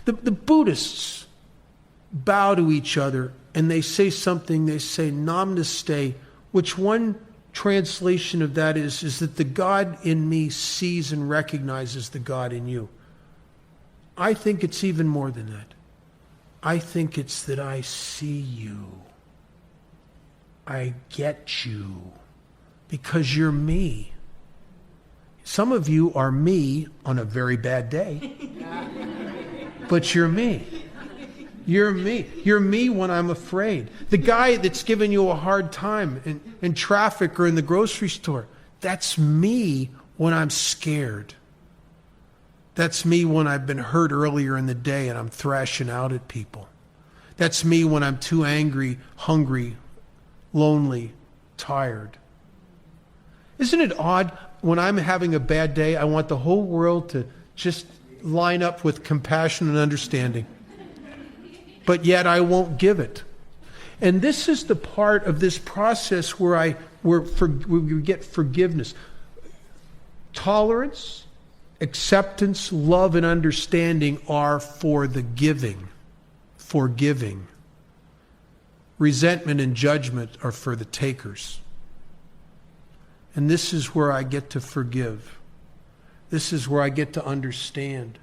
The Buddhists bow to each other and they say something, they say Namaste, which one translation of that is that the God in me sees and recognizes the God in you. I think it's even more than that. I think it's that I see you. I get you. Because you're me. Some of you are me on a very bad day. But you're me. You're me. You're me when I'm afraid. The guy that's giving you a hard time in traffic or in the grocery store, that's me when I'm scared. That's me when I've been hurt earlier in the day and I'm thrashing out at people. That's me when I'm too angry, hungry, lonely, tired. Isn't it odd when I'm having a bad day, I want the whole world to just line up with compassion and understanding. But yet I won't give it. And this is the part of this process where we get forgiveness. Tolerance, acceptance, love, and understanding are for the giving, forgiving. Resentment and judgment are for the takers. And this is where I get to forgive. This is where I get to understand.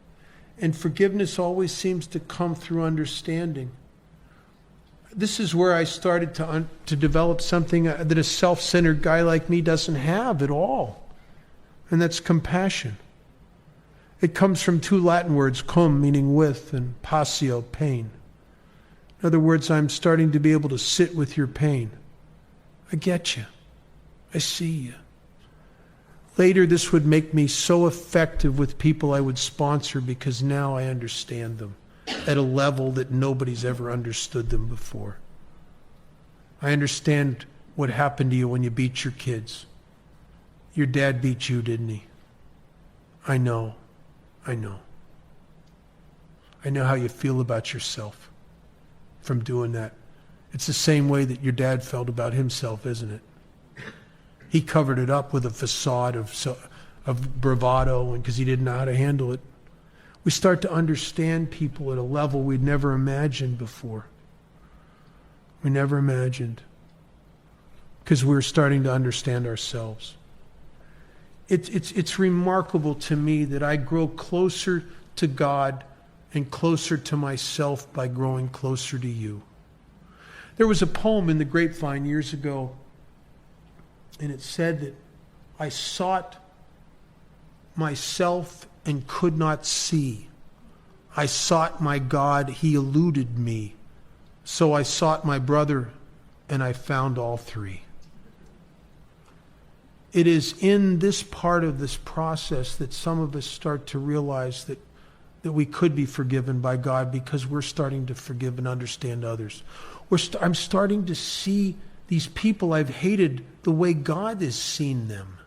And forgiveness always seems to come through understanding. This is where I started to develop something that a self-centered guy like me doesn't have at all. And that's compassion. It comes from two Latin words, cum, meaning with, and passio, pain. In other words, I'm starting to be able to sit with your pain. I get you. I see you. Later, this would make me so effective with people I would sponsor because now I understand them at a level that nobody's ever understood them before. I understand what happened to you when you beat your kids. Your dad beat you, didn't he? I know. I know. I know how you feel about yourself from doing that. It's the same way that your dad felt about himself, isn't it? He covered it up with a facade of bravado and because he didn't know how to handle it. We start to understand people at a level we'd never imagined before. We never imagined. Because we're starting to understand ourselves. It's remarkable to me that I grow closer to God and closer to myself by growing closer to you. There was a poem in the Grapevine years ago, and it said that I sought myself and could not see. I sought my God, he eluded me. So I sought my brother, and I found all three. It is in this part of this process that some of us start to realize that we could be forgiven by God because we're starting to forgive and understand others. I'm starting to see these people I've hated the way God has seen them.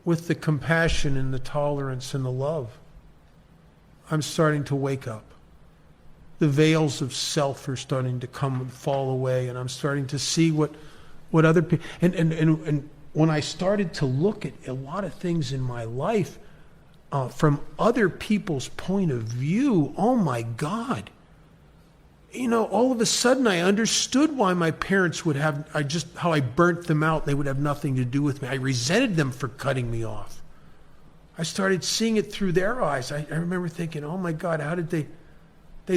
With the compassion and the tolerance and the love. I'm starting to wake up. The veils of self are starting to come and fall away, and I'm starting to see what other people... And when I started to look at a lot of things in my life from other people's point of view, oh my God. You know, all of a sudden I understood why my parents would have, how I burnt them out. They would have nothing to do with me. I resented them for cutting me off. I started seeing it through their eyes. I remember thinking, oh my God, how did they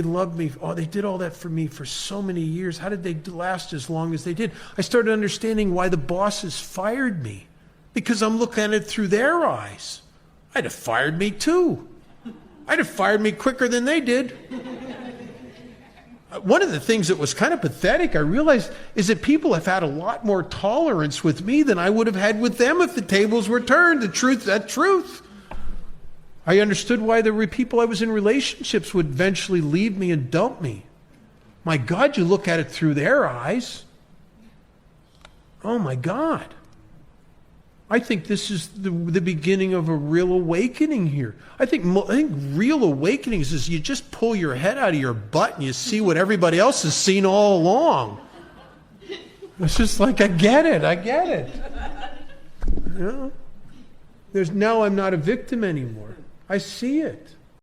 loved me. Oh, they did all that for me for so many years. How did they last as long as they did? I started understanding why the bosses fired me. Because I'm looking at it through their eyes. I'd have fired me too. I'd have fired me quicker than they did. One of the things that was kind of pathetic, I realized, is that people have had a lot more tolerance with me than I would have had with them if the tables were turned. That truth. I understood why there were people I was in relationships would eventually leave me and dump me. My God, you look at it through their eyes. Oh my God. I think this is the beginning of a real awakening here. I think real awakening is you just pull your head out of your butt and you see what everybody else has seen all along. It's just like, I get it. You know? Now I'm not a victim anymore. I see it.